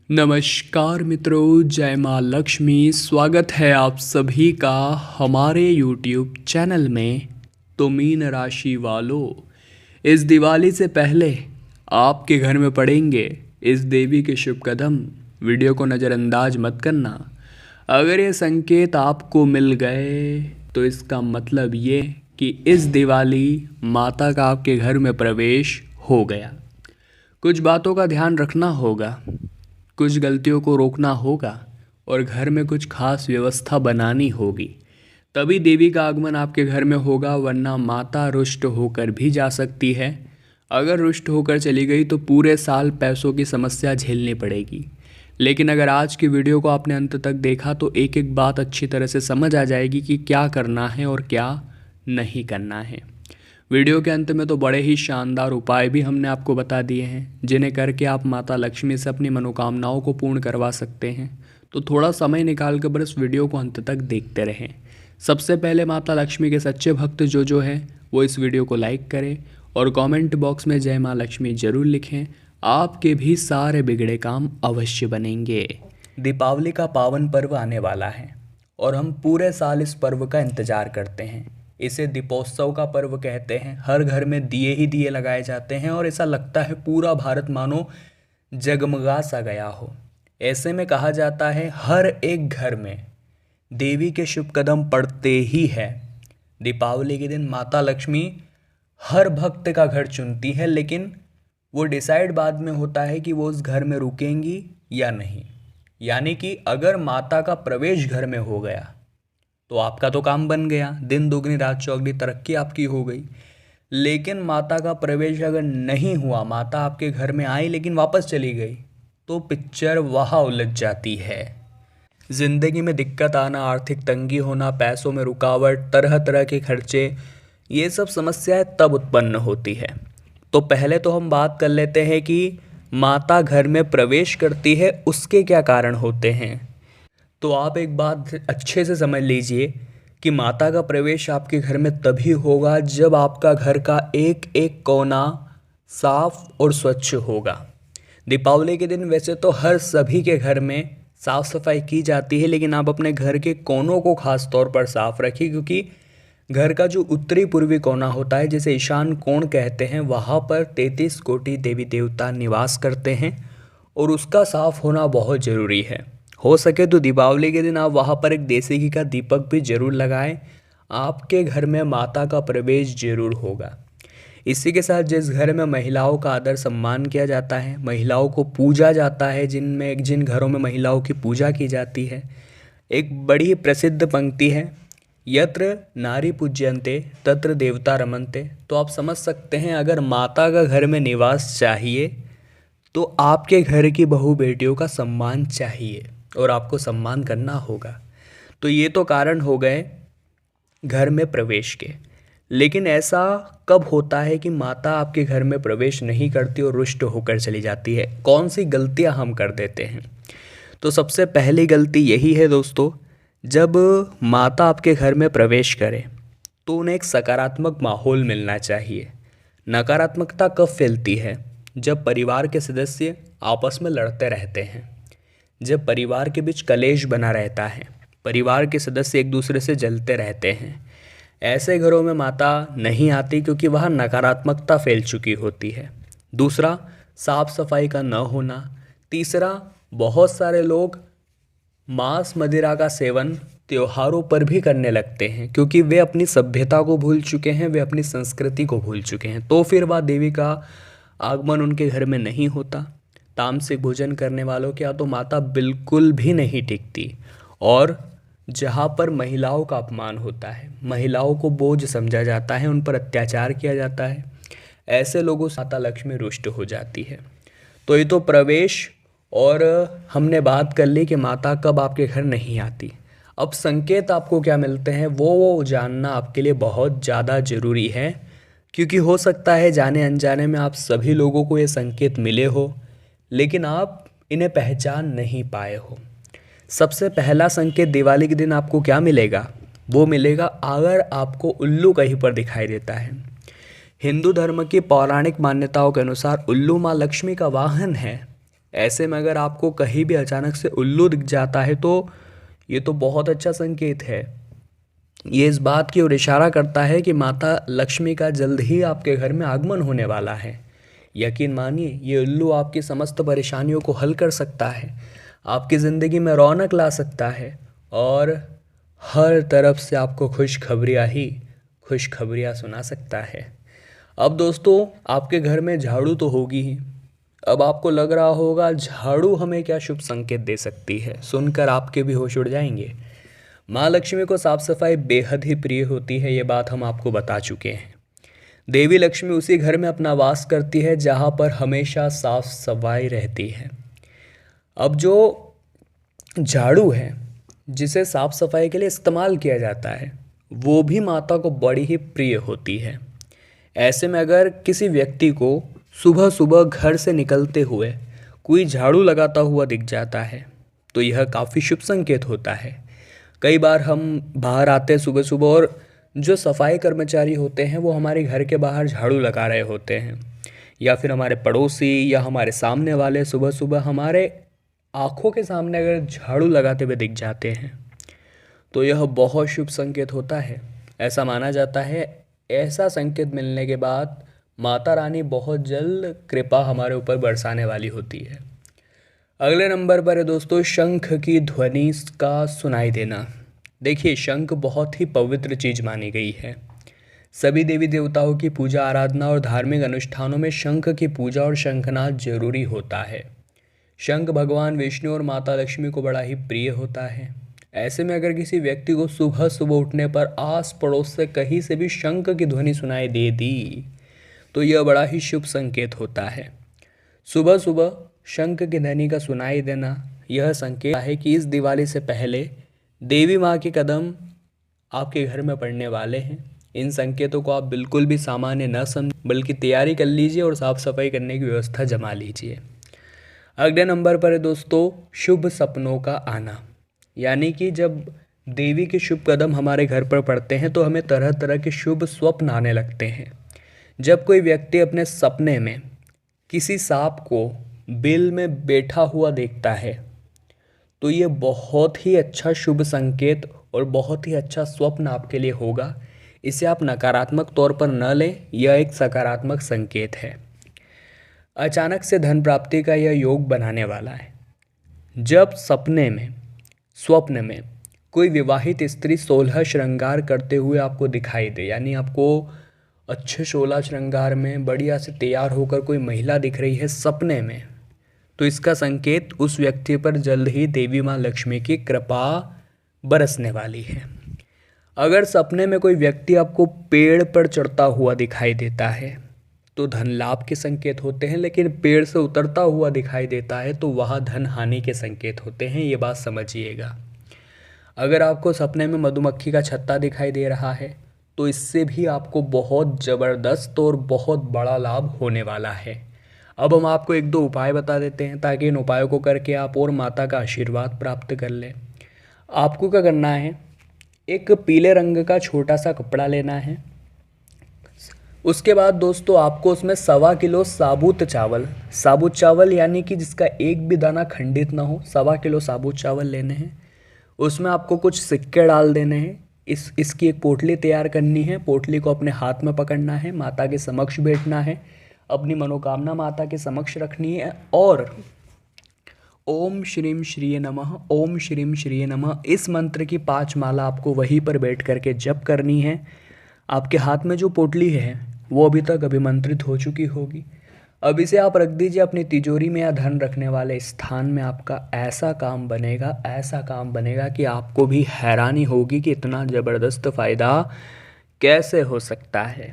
नमस्कार मित्रों, जय माँ लक्ष्मी। स्वागत है आप सभी का हमारे YouTube चैनल में। तो मीन राशि वालों, इस दिवाली से पहले आपके घर में पड़ेंगे इस देवी के शुभ कदम। वीडियो को नज़रअंदाज मत करना। अगर ये संकेत आपको मिल गए तो इसका मतलब ये कि इस दिवाली माता का आपके घर में प्रवेश हो गया। कुछ बातों का ध्यान रखना होगा, कुछ गलतियों को रोकना होगा और घर में कुछ खास व्यवस्था बनानी होगी, तभी देवी का आगमन आपके घर में होगा। वरना माता रुष्ट होकर भी जा सकती है। अगर रुष्ट होकर चली गई तो पूरे साल पैसों की समस्या झेलनी पड़ेगी। लेकिन अगर आज की वीडियो को आपने अंत तक देखा तो एक एक बात अच्छी तरह से समझ आ जाएगी कि क्या करना है और क्या नहीं करना है। वीडियो के अंत में तो बड़े ही शानदार उपाय भी हमने आपको बता दिए हैं, जिन्हें करके आप माता लक्ष्मी से अपनी मनोकामनाओं को पूर्ण करवा सकते हैं। तो थोड़ा समय निकाल कर बस वीडियो को अंत तक देखते रहें। सबसे पहले माता लक्ष्मी के सच्चे भक्त जो है वो इस वीडियो को लाइक करें और कमेंट बॉक्स में जय माँ लक्ष्मी जरूर लिखें। आपके भी सारे बिगड़े काम अवश्य बनेंगे। दीपावली का पावन पर्व आने वाला है और हम पूरे साल इस पर्व का इंतजार करते हैं। इसे दीपोत्सव का पर्व कहते हैं। हर घर में दिए ही दिए लगाए जाते हैं और ऐसा लगता है पूरा भारत मानो जगमगा सा गया हो। ऐसे में कहा जाता है हर एक घर में देवी के शुभ कदम पड़ते ही है। दीपावली के दिन माता लक्ष्मी हर भक्त का घर चुनती है, लेकिन वो डिसाइड बाद में होता है कि वो उस घर में रुकेंगी या नहीं। यानी कि अगर माता का प्रवेश घर में हो गया तो आपका तो काम बन गया, दिन दुगनी रात चौगनी तरक्की आपकी हो गई। लेकिन माता का प्रवेश अगर नहीं हुआ, माता आपके घर में आई लेकिन वापस चली गई, तो पिक्चर वहाँ उलझ जाती है। ज़िंदगी में दिक्कत आना, आर्थिक तंगी होना, पैसों में रुकावट, तरह तरह के खर्चे, ये सब समस्याएं तब उत्पन्न होती है। तो पहले तो हम बात कर लेते हैं कि माता घर में प्रवेश करती है उसके क्या कारण होते हैं। तो आप एक बात अच्छे से समझ लीजिए कि माता का प्रवेश आपके घर में तभी होगा जब आपका घर का एक एक कोना साफ और स्वच्छ होगा। दीपावली के दिन वैसे तो हर सभी के घर में साफ सफाई की जाती है, लेकिन आप अपने घर के कोनों को खास तौर पर साफ रखिए, क्योंकि घर का जो उत्तरी पूर्वी कोना होता है, जिसे ईशान कोण कहते हैं, वहाँ पर 33 कोटि देवी देवता निवास करते हैं और उसका साफ होना बहुत ज़रूरी है। हो सके तो दीपावली के दिन आप वहाँ पर एक देसी घी का दीपक भी जरूर लगाएं। आपके घर में माता का प्रवेश जरूर होगा। इसी के साथ जिस घर में महिलाओं का आदर सम्मान किया जाता है, महिलाओं को पूजा जाता है, जिन घरों में महिलाओं की पूजा की जाती है, एक बड़ी प्रसिद्ध पंक्ति है, यत्र नारी पूज्यन्ते तत्र देवता रमन्ते। तो आप समझ सकते हैं, अगर माता का घर में निवास चाहिए तो आपके घर की बहू बेटियों का सम्मान चाहिए और आपको सम्मान करना होगा। तो ये तो कारण हो गए घर में प्रवेश के। लेकिन ऐसा कब होता है कि माता आपके घर में प्रवेश नहीं करती और रुष्ट होकर चली जाती है? कौन सी गलतियां हम कर देते हैं? तो सबसे पहली गलती यही है दोस्तों, जब माता आपके घर में प्रवेश करे तो उन्हें एक सकारात्मक माहौल मिलना चाहिए। नकारात्मकता कब फैलती है? जब परिवार के सदस्य आपस में लड़ते रहते हैं, जब परिवार के बीच कलेश बना रहता है, परिवार के सदस्य एक दूसरे से जलते रहते हैं, ऐसे घरों में माता नहीं आती, क्योंकि वहाँ नकारात्मकता फैल चुकी होती है। दूसरा, साफ सफाई का न होना। तीसरा, बहुत सारे लोग मांस मदिरा का सेवन त्योहारों पर भी करने लगते हैं, क्योंकि वे अपनी सभ्यता को भूल चुके हैं, वे अपनी संस्कृति को भूल चुके हैं। तो फिर वह देवी का आगमन उनके घर में नहीं होता। तामसिक भोजन करने वालों के यहाँ तो माता बिल्कुल भी नहीं टिकती। और जहाँ पर महिलाओं का अपमान होता है, महिलाओं को बोझ समझा जाता है, उन पर अत्याचार किया जाता है, ऐसे लोगों से माता लक्ष्मी रुष्ट हो जाती है। तो ये तो प्रवेश और हमने बात कर ली कि माता कब आपके घर नहीं आती। अब संकेत आपको क्या मिलते हैं वो जानना आपके लिए बहुत ज़्यादा ज़रूरी है, क्योंकि हो सकता है जाने अनजाने में आप सभी लोगों को ये संकेत मिले हो, लेकिन आप इन्हें पहचान नहीं पाए हो। सबसे पहला संकेत दिवाली के दिन आपको क्या मिलेगा? वो मिलेगा अगर आपको उल्लू कहीं पर दिखाई देता है। हिंदू धर्म की पौराणिक मान्यताओं के अनुसार उल्लू माँ लक्ष्मी का वाहन है। ऐसे में अगर आपको कहीं भी अचानक से उल्लू दिख जाता है तो ये तो बहुत अच्छा संकेत है। ये इस बात की ओर इशारा करता है कि माता लक्ष्मी का जल्द ही आपके घर में आगमन होने वाला है। यकीन मानिए, ये उल्लू आपकी समस्त परेशानियों को हल कर सकता है, आपकी ज़िंदगी में रौनक ला सकता है और हर तरफ से आपको खुशखबरियाँ सुना सकता है। अब दोस्तों, आपके घर में झाड़ू तो होगी ही। अब आपको लग रहा होगा झाड़ू हमें क्या शुभ संकेत दे सकती है। सुनकर आपके भी होश उड़ जाएंगे। माँ लक्ष्मी को साफ सफाई बेहद ही प्रिय होती है, ये बात हम आपको बता चुके हैं। देवी लक्ष्मी उसी घर में अपना वास करती है जहाँ पर हमेशा साफ सफाई रहती है। अब जो झाड़ू है जिसे साफ सफाई के लिए इस्तेमाल किया जाता है, वो भी माता को बड़ी ही प्रिय होती है। ऐसे में अगर किसी व्यक्ति को सुबह सुबह घर से निकलते हुए कोई झाड़ू लगाता हुआ दिख जाता है तो यह काफ़ी शुभ संकेत होता है। कई बार हम बाहर आते हैं सुबह सुबह और जो सफाई कर्मचारी होते हैं वो हमारे घर के बाहर झाड़ू लगा रहे होते हैं, या फिर हमारे पड़ोसी या हमारे सामने वाले सुबह सुबह हमारे आँखों के सामने अगर झाड़ू लगाते हुए दिख जाते हैं तो यह बहुत शुभ संकेत होता है। ऐसा माना जाता है ऐसा संकेत मिलने के बाद माता रानी बहुत जल्द कृपा हमारे ऊपर बरसाने वाली होती है। अगले नंबर पर है दोस्तों शंख की ध्वनि का सुनाई देना। देखिए, शंख बहुत ही पवित्र चीज मानी गई है। सभी देवी देवताओं की पूजा आराधना और धार्मिक अनुष्ठानों में शंख की पूजा और शंखनाद जरूरी होता है। शंख भगवान विष्णु और माता लक्ष्मी को बड़ा ही प्रिय होता है। ऐसे में अगर किसी व्यक्ति को सुबह सुबह उठने पर आस पड़ोस से कहीं से भी शंख की ध्वनि सुनाई दे दी तो यह बड़ा ही शुभ संकेत होता है। सुबह सुबह शंख की ध्वनि का सुनाई देना यह संकेत है कि इस दिवाली से पहले देवी माँ के कदम आपके घर में पड़ने वाले हैं। इन संकेतों को आप बिल्कुल भी सामान्य न समझें, बल्कि तैयारी कर लीजिए और साफ सफाई करने की व्यवस्था जमा लीजिए। अगले नंबर पर है दोस्तों शुभ सपनों का आना। यानी कि जब देवी के शुभ कदम हमारे घर पर पड़ते हैं तो हमें तरह तरह के शुभ स्वप्न आने लगते हैं। जब कोई व्यक्ति अपने सपने में किसी सांप को बिल में बैठा हुआ देखता है तो ये बहुत ही अच्छा शुभ संकेत और बहुत ही अच्छा स्वप्न आपके लिए होगा। इसे आप नकारात्मक तौर पर न लें, यह एक सकारात्मक संकेत है। अचानक से धन प्राप्ति का यह योग बनाने वाला है। जब स्वप्न में कोई विवाहित स्त्री 16 श्रृंगार करते हुए आपको दिखाई दे, यानी आपको अच्छे 16 श्रृंगार में बढ़िया से तैयार होकर कोई महिला दिख रही है सपने में, तो इसका संकेत उस व्यक्ति पर जल्द ही देवी माँ लक्ष्मी की कृपा बरसने वाली है। अगर सपने में कोई व्यक्ति आपको पेड़ पर चढ़ता हुआ दिखाई देता है तो धन लाभ के संकेत होते हैं, लेकिन पेड़ से उतरता हुआ दिखाई देता है तो वह धन हानि के संकेत होते हैं, ये बात समझिएगा। अगर आपको सपने में मधुमक्खी का छत्ता दिखाई दे रहा है तो इससे भी आपको बहुत ज़बरदस्त और बहुत बड़ा लाभ होने वाला है। अब हम आपको एक दो उपाय बता देते हैं ताकि इन उपायों को करके आप और माता का आशीर्वाद प्राप्त कर लें। आपको क्या करना है, एक पीले रंग का छोटा सा कपड़ा लेना है। उसके बाद दोस्तों आपको उसमें 1.25 किलो साबुत चावल यानी कि जिसका एक भी दाना खंडित ना हो, 1.25 किलो साबुत चावल लेने हैं। उसमें आपको कुछ सिक्के डाल देने हैं। इसकी एक पोटली तैयार करनी है। पोटली को अपने हाथ में पकड़ना है, माता के समक्ष बैठना है, अपनी मनोकामना माता के समक्ष रखनी है और ओम श्रीम श्रीये नमः, ओम श्रीम श्रीये नमः इस मंत्र की 5 माला आपको वहीं पर बैठ करके जप करनी है। आपके हाथ में जो पोटली है वो अभी तक अभिमंत्रित हो चुकी होगी। अब इसे आप रख दीजिए अपनी तिजोरी में या धन रखने वाले स्थान में। आपका ऐसा काम बनेगा कि आपको भी हैरानी होगी कि इतना ज़बरदस्त फ़ायदा कैसे हो सकता है।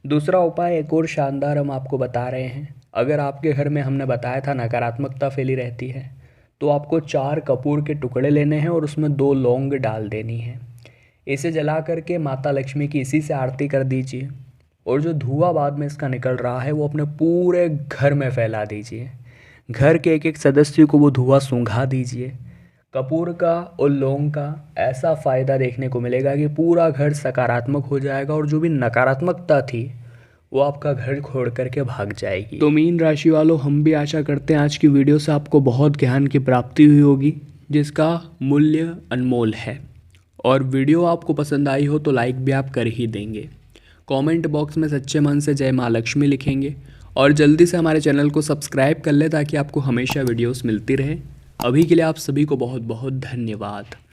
दूसरा उपाय एक और शानदार हम आपको बता रहे हैं। अगर आपके घर में, हमने बताया था, नकारात्मकता फैली रहती है तो आपको 4 कपूर के टुकड़े लेने हैं और उसमें 2 लौंग डाल देनी है। इसे जला करके माता लक्ष्मी की इसी से आरती कर दीजिए और जो धुआं बाद में इसका निकल रहा है वो अपने पूरे घर में फैला दीजिए। घर के एक एक सदस्य को वो धुआं सूंघा दीजिए। कपूर का और लौंग का ऐसा फ़ायदा देखने को मिलेगा कि पूरा घर सकारात्मक हो जाएगा और जो भी नकारात्मकता थी वो आपका घर छोड़ करके भाग जाएगी। तो मीन राशि वालों, हम भी आशा करते हैं आज की वीडियो से आपको बहुत ज्ञान की प्राप्ति हुई होगी, जिसका मूल्य अनमोल है। और वीडियो आपको पसंद आई हो तो लाइक भी आप कर ही देंगे। कमेंट बॉक्स में सच्चे मन से जय माँ लक्ष्मी लिखेंगे और जल्दी से हमारे चैनल को सब्सक्राइब कर ले ताकि आपको हमेशा वीडियोस मिलती रहे। अभी के लिए आप सभी को बहुत बहुत धन्यवाद।